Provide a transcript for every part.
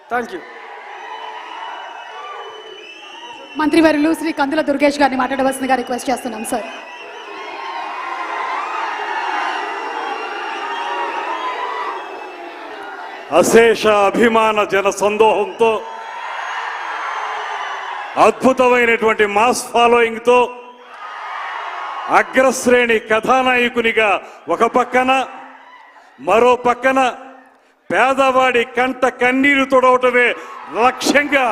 Thank you. మంత్రివర్యులు శ్రీ కందుల దుర్గేష్ గారిని మాట్లాడవలసిందిగా రిక్వెస్ట్ చేస్తున్నాం సార్. అశేష అభిమాన జన సందోహంతో అద్భుతమైనటువంటి మాస్ ఫాలోయింగ్తో అగ్రశ్రేణి కథానాయకునిగా ఒక పక్కన, మరో పక్కన పేదవాడి కంట కన్నీరు తొడవటమే లక్ష్యంగా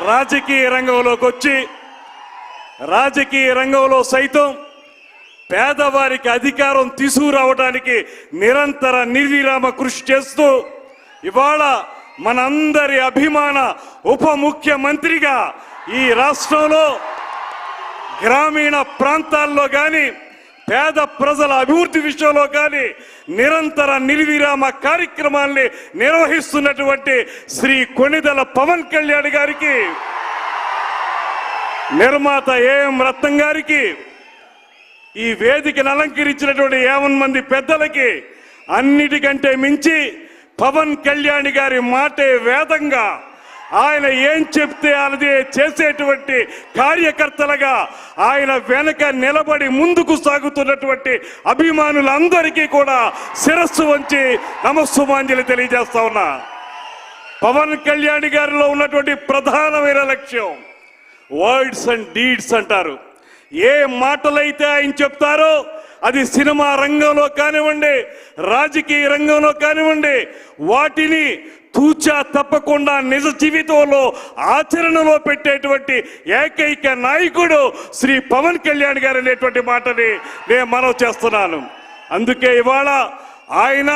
రాజకీయ రంగంలోకి వచ్చి, రాజకీయ రంగంలో సైతం పేదవారికి అధికారం తీసుకురావడానికి నిరంతర నిర్విరామ కృషి చేస్తూ ఇవాళ మనందరి అభిమాన ఉప ముఖ్యమంత్రిగా ఈ రాష్ట్రంలో గ్రామీణ ప్రాంతాల్లో కానీ పేద ప్రజల అభివృద్ధి విషయంలో కానీ నిరంతర నిర్విరామ కార్యక్రమాల్ని నిర్వహిస్తున్నటువంటి శ్రీ కొణిదెల పవన్ కళ్యాణ్ గారికి, నిర్మాత ఏఎం రత్నం గారికి, ఈ వేదికను అలంకరించినటువంటి 50 మంది పెద్దలకి, అన్నిటికంటే మించి పవన్ కళ్యాణ్ గారి మాటే వేదంగా ఆయన ఏం చెప్తే అదే చేసేటువంటి కార్యకర్తలుగా ఆయన వెనక నిలబడి ముందుకు సాగుతున్నటువంటి అభిమానులందరికీ కూడా శిరస్సు వంచి నమస్సుమాంజలి తెలియజేస్తా ఉన్నా. పవన్ కళ్యాణ్ గారిలో ఉన్నటువంటి ప్రధానమైన లక్ష్యం వర్డ్స్ అండ్ డీడ్స్ అంటారు. ఏ మాటలైతే ఆయన చెప్తారో అది సినిమా రంగంలో కానివ్వండి, రాజకీయ రంగంలో కానివ్వండి, వాటిని తూచా తప్పకుండా నిజ జీవితంలో ఆచరణలో పెట్టేటువంటి ఏకైక నాయకుడు శ్రీ పవన్ కళ్యాణ్ గారు అనేటువంటి మాటని నేను మనవి చేస్తున్నాను. అందుకే ఇవాళ ఆయన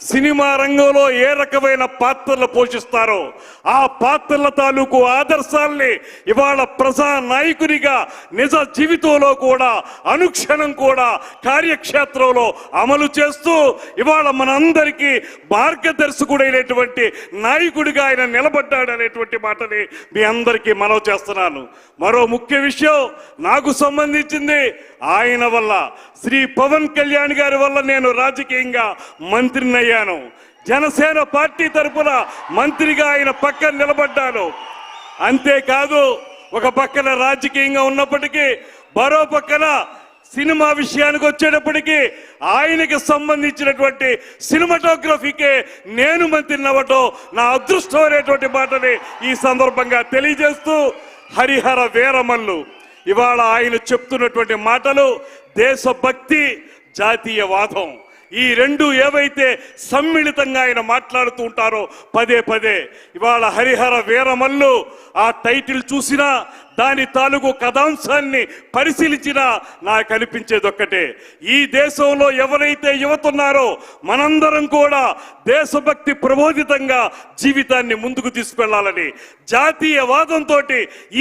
సినిమా రంగంలో ఏ రకమైన పాత్రలు పోషిస్తారో ఆ పాత్రల తాలూకు ఆదర్శాల్ని ఇవాళ ప్రజా నాయకునిగా నిజ జీవితంలో కూడా అనుక్షణం కూడా కార్యక్షేత్రంలో అమలు చేస్తూ ఇవాళ మనందరికీ మార్గదర్శకుడైనటువంటి నాయకుడిగా ఆయన నిలబడ్డాడనేటువంటి మాటని మీ అందరికీ మనవి చేస్తున్నాను. మరో ముఖ్య విషయం నాకు సంబంధించింది, ఆయన వల్ల శ్రీ పవన్ కళ్యాణ్ గారి వల్ల నేను రాజకీయంగా మంత్రిని అయ్యాను. జనసేన పార్టీ తరఫున మంత్రిగా ఆయన పక్కన నిలబడ్డాను. అంతేకాదు ఒక పక్కన రాజకీయంగా ఉన్నప్పటికీ మరో పక్కన సినిమా విషయానికి వచ్చేటప్పటికీ ఆయనకి సంబంధించినటువంటి సినిమాటోగ్రఫీకే నేను మంత్రిని అవ్వటం నా అదృష్టం అనేటువంటి మాటని ఈ సందర్భంగా తెలియజేస్తూ, హరిహర వీరమల్లు ఇవాళ ఆయన చెప్తున్నటువంటి మాటలు దేశభక్తి, జాతీయవాదం, ఈ రెండు ఏవైతే సమ్మిళితంగా ఆయన మాట్లాడుతూ ఉంటారో పదే పదే, ఇవాళ హరిహర వీరమల్లు ఆ టైటిల్ చూసినా దాని తాలూకు కథాంశాన్ని పరిశీలించినా నాకు అనిపించేది ఒక్కటే, ఈ దేశంలో ఎవరైతే యువతున్నారో మనందరం కూడా దేశభక్తి ప్రబోధితంగా జీవితాన్ని ముందుకు తీసుకెళ్లాలని, జాతీయవాదంతో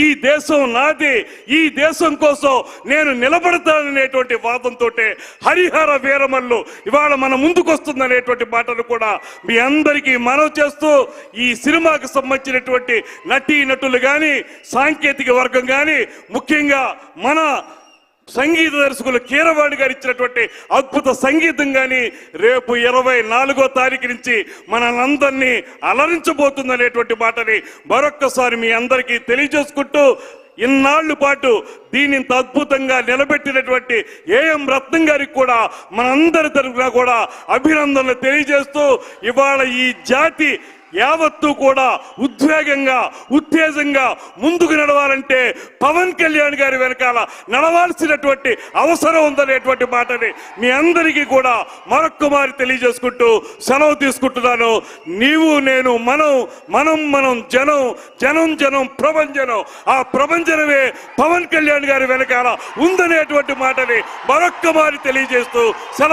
ఈ దేశం నాది, ఈ దేశం కోసం నేను నిలబడతాననేటువంటి వాదంతో హరిహర వీరమల్లు ఇవాళ మన ముందుకు వస్తుందనేటువంటి మాటలు కూడా మీ అందరికీ మనవి చేస్తూ, ఈ సినిమాకు సంబంధించినటువంటి నటీ నటులు కానీ సాంకేతిక వర్గం కానీ ముఖ్యంగా మన సంగీత దర్శకులు కీరవాణి గారు ఇచ్చినటువంటి అద్భుత సంగీతం కానీ రేపు 24వ తారీఖు నుంచి మనందరినీ అలరించబోతుందనేటువంటి మాటని మరొక్కసారి మీ అందరికీ తెలియజేసుకుంటూ, ఇన్నాళ్ల పాటు దీని ఇంత అద్భుతంగా నిలబెట్టినటువంటి ఏఎం రత్నం గారికి కూడా మనందరి తరఫున కూడా అభినందనలు తెలియజేస్తూ, ఇవాళ ఈ జాతి యావత్తు కూడా ఉద్వేగంగా ఉత్తేజంగా ముందుకు నడవాలంటే పవన్ కళ్యాణ్ గారి వెనకాల నడవాల్సినటువంటి అవసరం ఉందనేటువంటి మాటని మీ అందరికీ కూడా మరొక్కమారి తెలియజేసుకుంటూ సెలవు తీసుకుంటున్నాను. నీవు నేను మనం మనం మనం జనం జనం జనం ప్రభంజనం, ఆ ప్రభంజనమే పవన్ కళ్యాణ్ గారి వెనకాల ఉందనేటువంటి మాటని మరొక్కమారి తెలియజేస్తూ సెలవు